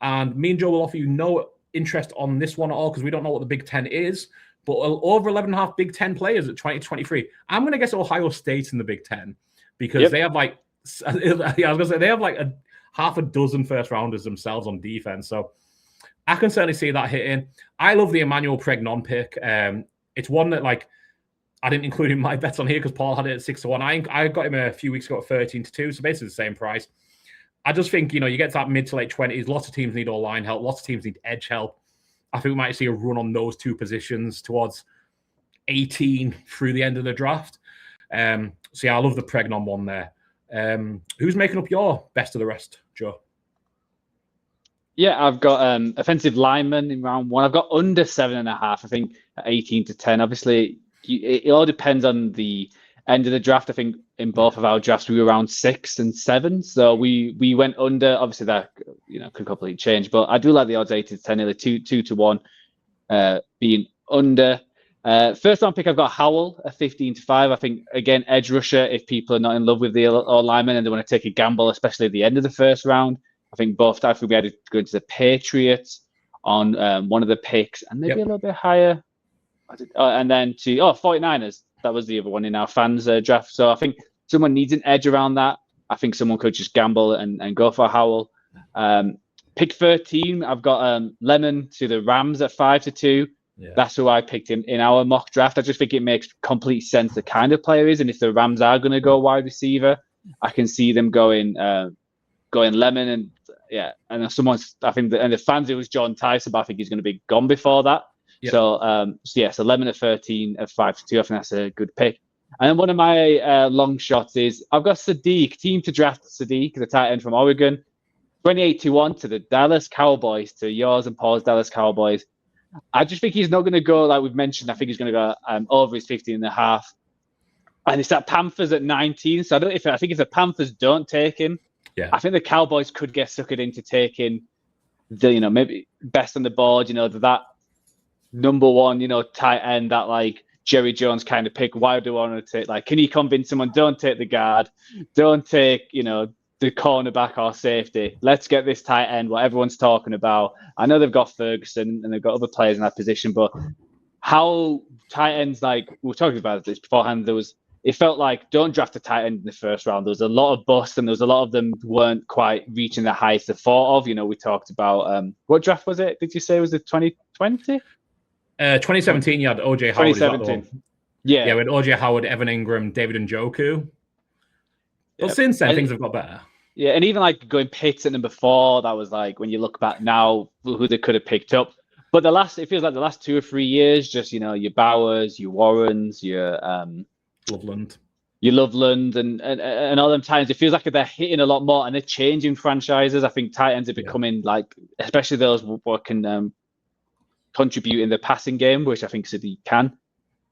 And me and Joe will offer you no interest on this one at all because we don't know what the Big Ten is. But over 11.5 Big Ten players at 2023. I'm going to guess Ohio State's in the Big Ten because they have like, they have like half a dozen first rounders themselves on defense. So I can certainly see that hitting. I love the Emmanuel Pregnon pick. It's one that like I didn't include in my bets on here because Paul had it at 6-1. I got him a few weeks ago at 13-2, so basically the same price. I just think, you get to that mid to late 20s. Lots of teams need all-line help. Lots of teams need edge help. I think we might see a run on those 2 positions towards 18 through the end of the draft. So, yeah, I love the Pregnon one there. Who's making up your best of the rest, Joe? Yeah, I've got offensive lineman in round 1. I've got under 7.5, I think, at 18-10. Obviously, it all depends on the end of the draft. I think in both of our drafts, we were around 6 and 7. So we went under. Obviously, that could completely change. But I do like the odds 18-10, nearly 2-1 being under. First round pick, I've got Howell at 15-5. I think, again, edge rusher, if people are not in love with the lineman and they want to take a gamble, especially at the end of the first round. I think both times we'll be able to go into the Patriots on one of the picks, and maybe a little bit higher. And then to 49ers. That was the other one in our fans draft. So I think someone needs an edge around that. I think someone could just gamble and go for Howell. Pick 13, I've got Lemon to the Rams at 5-2. Yeah. That's who I picked in our mock draft. I just think it makes complete sense the kind of player is, and if the Rams are going to go wide receiver, I can see them going Lemon and and someone's. I think and the fans it was John Tyson, but I think he's going to be gone before that. Yep. So Lemon at 13 at 5-2. I think that's a good pick. And then one of my long shots is I've got Sadiq, team to draft Sadiq, the tight end from Oregon, 28-1 to the Dallas Cowboys, to yours and Paul's Dallas Cowboys. I just think he's not going to go, like we've mentioned, I think he's going to go over his 15.5. And it's at Panthers at 19. So I think if the Panthers don't take him, I think the Cowboys could get suckered into taking the, maybe best on the board, that number one, tight end, that like Jerry Jones kind of pick. Why do I want to take, can you convince someone, don't take the guard, don't take, the cornerback or safety. Let's get this tight end, what everyone's talking about. I know they've got Ferguson and they've got other players in that position, but how tight ends, we were talking about this beforehand, it felt like don't draft a tight end in the first round. There was a lot of busts and there was a lot of them weren't quite reaching the heights they thought of. We talked about, what draft was it? Did you say it was it 2020? 2017, you had OJ Howard. 2017. Yeah, with OJ Howard, Evan Ingram, David Njoku. But since then, things have got better. Yeah, and even going Pitts at number 4, that was when you look back now, who they could have picked up. But it feels like the last 2 or 3 years, just, your Bowers, your Warrens, your Loveland. Your Loveland and all them times, it feels like they're hitting a lot more and they're changing franchises. I think tight ends are becoming especially those what can contribute in the passing game, which I think Sadiq can.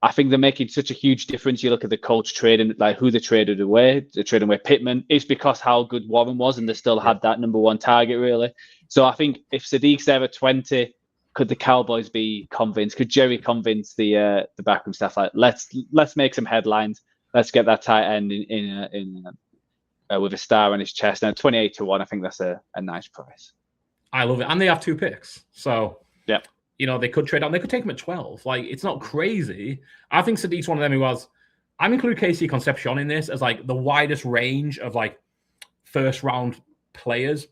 I think they're making such a huge difference. You look at the Colts trade and who they traded away. They traded away Pittman. It's because how good Warren was, and they still had that number 1 target really. So I think if Sadiq's there at 20, could the Cowboys be convinced? Could Jerry convince the backroom staff let's make some headlines. Let's get that tight end in with a star on his chest. Now 28-1, I think that's a nice price. I love it, and they have 2 picks, so yeah. They could trade on. They could take him at 12. It's not crazy. I think Sadiq's one of them who was. I'm including Casey Concepcion in this as the widest range of first round players.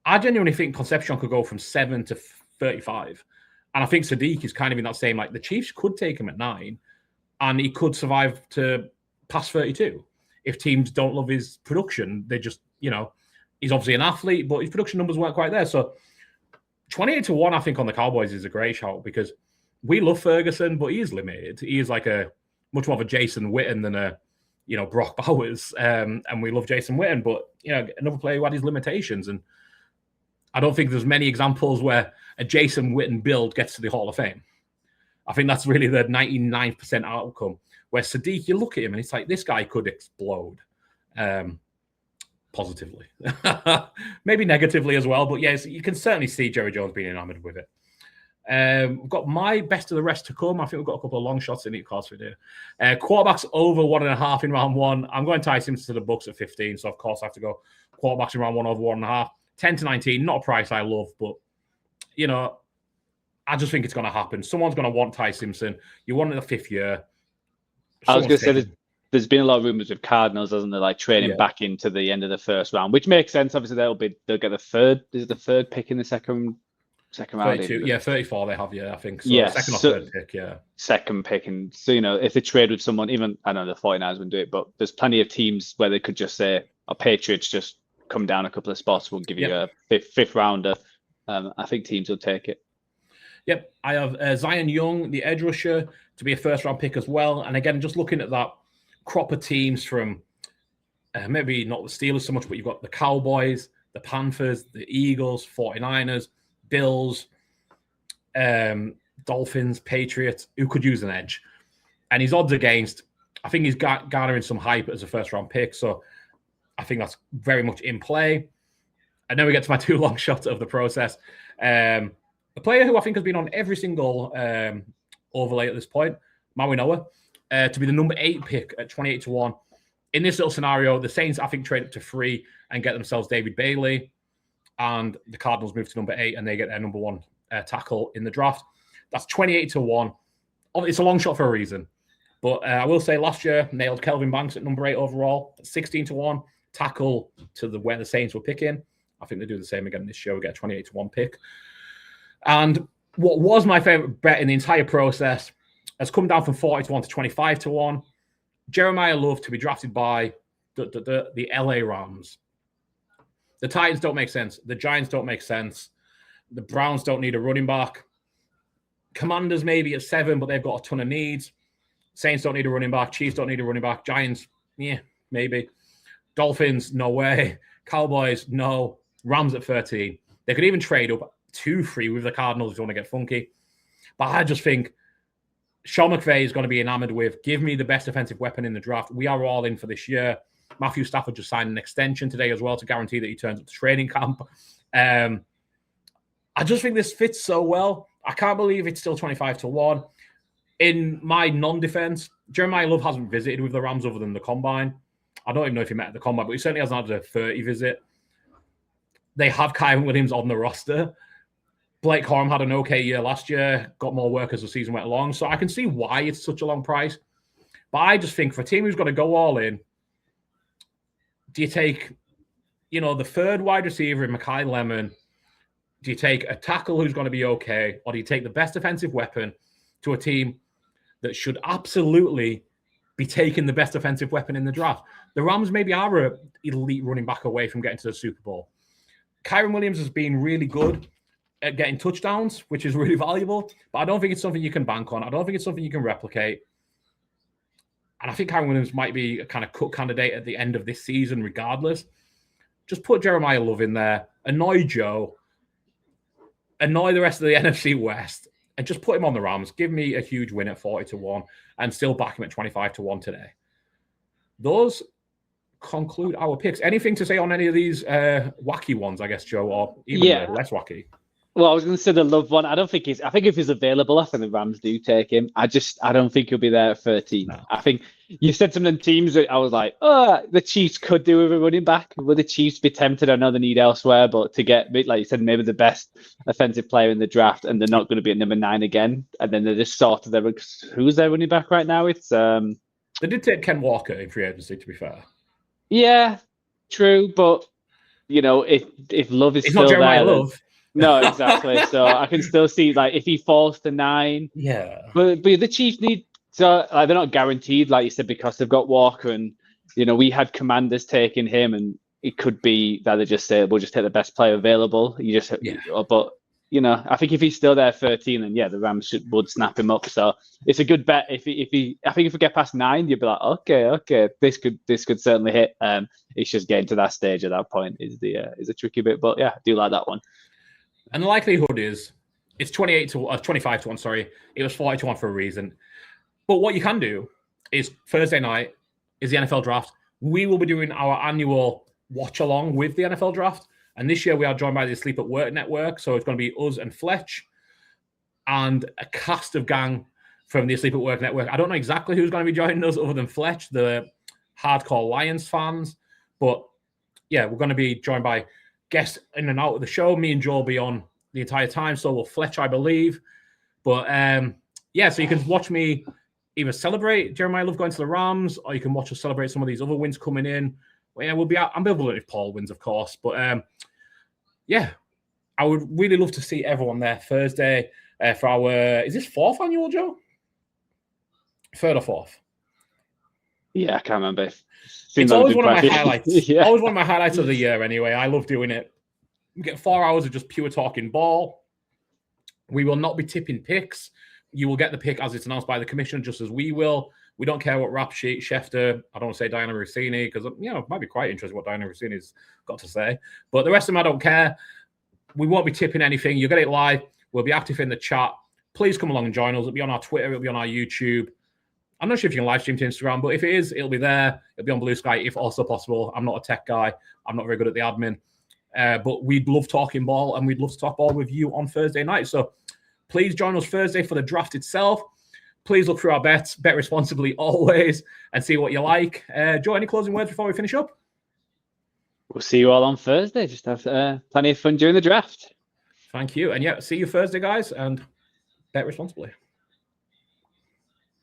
I genuinely think Concepcion could go from 7 to 35, and I think Sadiq is kind of in that same. The Chiefs could take him at 9, and he could survive to past 32 if teams don't love his production. They just he's obviously an athlete, but his production numbers weren't quite there. So 28-1, I think, on the Cowboys is a great shout because we love Ferguson, but he is limited. He is much more of a Jason Witten than a, Brock Bowers. And we love Jason Witten, but, another player who had his limitations. And I don't think there's many examples where a Jason Witten build gets to the Hall of Fame. I think that's really the 99% outcome. Where Sadiq, you look at him and it's this guy could explode. Positively, maybe negatively as well, but yes, you can certainly see Jerry Jones being enamored with it. We've got my best of the rest to come. I think we've got a couple of long shots in it, of course we do. Quarterbacks over 1.5 in round 1. I'm going Ty Simpson to the Bucks at 15, so of course I have to go quarterbacks in round 1 over 1.5. 10-19, not a price I love, but I just think it's going to happen. Someone's going to want Ty Simpson. You want it in the 5th year. I was going to say there's been a lot of rumors with Cardinals, hasn't there, trading back into the end of the first round, which makes sense. Obviously, they'll get the third. Is it the 3rd pick in the second round? 32, 34 they have, I think. So yeah, second or 3rd pick, second pick. And so, if they trade with someone, even, I know the 49ers wouldn't do it, but there's plenty of teams where they could just say, our Patriots just come down a couple of spots, we'll give you a fifth rounder. I think teams will take it. Yep, I have Zion Young, the edge rusher, to be a first-round pick as well. And again, just looking at that crop of teams from maybe not the Steelers so much, but you've got the Cowboys, the Panthers, the Eagles, 49ers, Bills, Dolphins, Patriots, who could use an edge. And his odds against, I think he's garnering some hype as a first-round pick. So I think that's very much in play. And then we get to my 2 long shots of the process. A player who I think has been on every single overlay at this point, Maui Noah, to be the number 8 pick at 28-1. In this little scenario, the Saints, I think, trade up to 3 and get themselves David Bailey. and the Cardinals move to number 8, and they get their number 1 tackle in the draft. That's 28-1. It's a long shot for a reason. But I will say last year, nailed Kelvin Banks at number 8 overall, 16-1, tackle to where the Saints were picking. I think they do the same again this year. We get a 28-1 pick. And what was my favorite bet in the entire process has come down from 40-1 to 25-1. Jeremiah Love to be drafted by the LA Rams. The Titans don't make sense. The Giants don't make sense. The Browns don't need a running back. Commanders maybe at 7, but they've got a ton of needs. Saints don't need a running back. Chiefs don't need a running back. Giants, yeah, maybe. Dolphins, no way. Cowboys, no. Rams at 13. They could even trade up 2-3 with the Cardinals if you want to get funky. But I just think Sean McVay is going to be enamored with, give me the best offensive weapon in the draft. We are all in for this year. Matthew Stafford just signed an extension today as well to guarantee that he turns up to training camp. I just think this fits so well. I can't believe it's still 25-1. In my non-defense, Jeremiah Love hasn't visited with the Rams other than the Combine. I don't even know if he met at the Combine, but he certainly hasn't had a 30 visit. They have Kyron Williams on the roster. Blake Corum had an okay year last year, got more work as the season went along. So I can see why it's such a long price. But I just think for a team who's got to go all in, do you take, the third wide receiver in Mekhi Lemon? Do you take a tackle who's going to be okay? Or do you take the best offensive weapon to a team that should absolutely be taking the best offensive weapon in the draft? The Rams maybe are an elite running back away from getting to the Super Bowl. Kyron Williams has been really good at getting touchdowns, which is really valuable, but I don't think it's something you can bank on. I don't think it's something you can replicate. And I think Kyron Williams might be a kind of cut candidate at the end of this season regardless. Just put Jeremiah Love in there, annoy Joe, annoy the rest of the NFC West, and just put him on the Rams. Give me a huge win at 40-1 and still back him at 25-1 today. Those conclude our picks. Anything to say on any of these wacky ones, I guess, Joe, or even less wacky? Well, I was going to say the Love one. I think if he's available, I think the Rams do take him. I don't think he'll be there at 13. No. I think you said some of them teams that I was like, the Chiefs could do with a running back. Would the Chiefs be tempted? I know they need elsewhere, but to get, like you said, maybe the best offensive player in the draft, and they're not going to be at number 9 again. And then they're just sort of who's their running back right now? It's they did take Ken Walker in free agency, to be fair. Yeah, true, but if Love is it's still not Jeremiah there, Love. No, exactly. So I can still see if he falls to 9. Yeah. But the Chiefs need they're not guaranteed, like you said, because they've got Walker, and we had Commanders taking him, and it could be that they just say we'll just take the best player available. But I think if he's still there 13, then the Rams would snap him up. So it's a good bet. I think if we get past 9, you'd be like, okay, this could certainly hit. It's just getting to that stage at that point is a tricky bit, but I do like that one. And the likelihood is it's 25-1. Sorry, it was 40-1 for a reason. But what you can do is Thursday night is the NFL draft. We will be doing our annual watch along with the NFL draft. And this year we are joined by the Sleep at Work Network. So it's going to be us and Fletch and a cast of gang from the Sleep at Work Network. I don't know exactly who's going to be joining us other than Fletch, the hardcore Lions fans. But we're going to be joined by guests in and out of the show. Me and Joe will be on the entire time. So will Fletch, I believe. But so you can watch me either celebrate Jeremiah Love going to the Rams, or you can watch us celebrate some of these other wins coming in. Well, we'll be out. I'm able if Paul wins, of course. But I would really love to see everyone there Thursday for our. Is this 4th annual, Joe? 3rd or 4th? Yeah, I can't remember. It's always one of my highlights. Always one of my highlights of the year. Anyway, I love doing it. We get 4 hours of just pure talking ball. We will not be tipping picks. You will get the pick as it's announced by the commissioner, just as we will. We don't care what rap sheet, Schefter, I don't want to say Diana Rossini, because, it might be quite interesting what Diana Rossini's got to say. But the rest of them, I don't care. We won't be tipping anything. You'll get it live. We'll be active in the chat. Please come along and join us. It'll be on our Twitter. It'll be on our YouTube. I'm not sure if you can live stream to Instagram, but if it is, it'll be there. It'll be on Blue Sky if also possible. I'm not a tech guy. I'm not very good at the admin. But we'd love talking ball, and we'd love to talk ball with you on Thursday night. So please join us Thursday for the draft itself. Please look through our bets, bet responsibly always, and see what you like. Joe, any closing words before we finish up? We'll see you all on Thursday. Just have plenty of fun during the draft. Thank you. And yeah, see you Thursday, guys, and bet responsibly.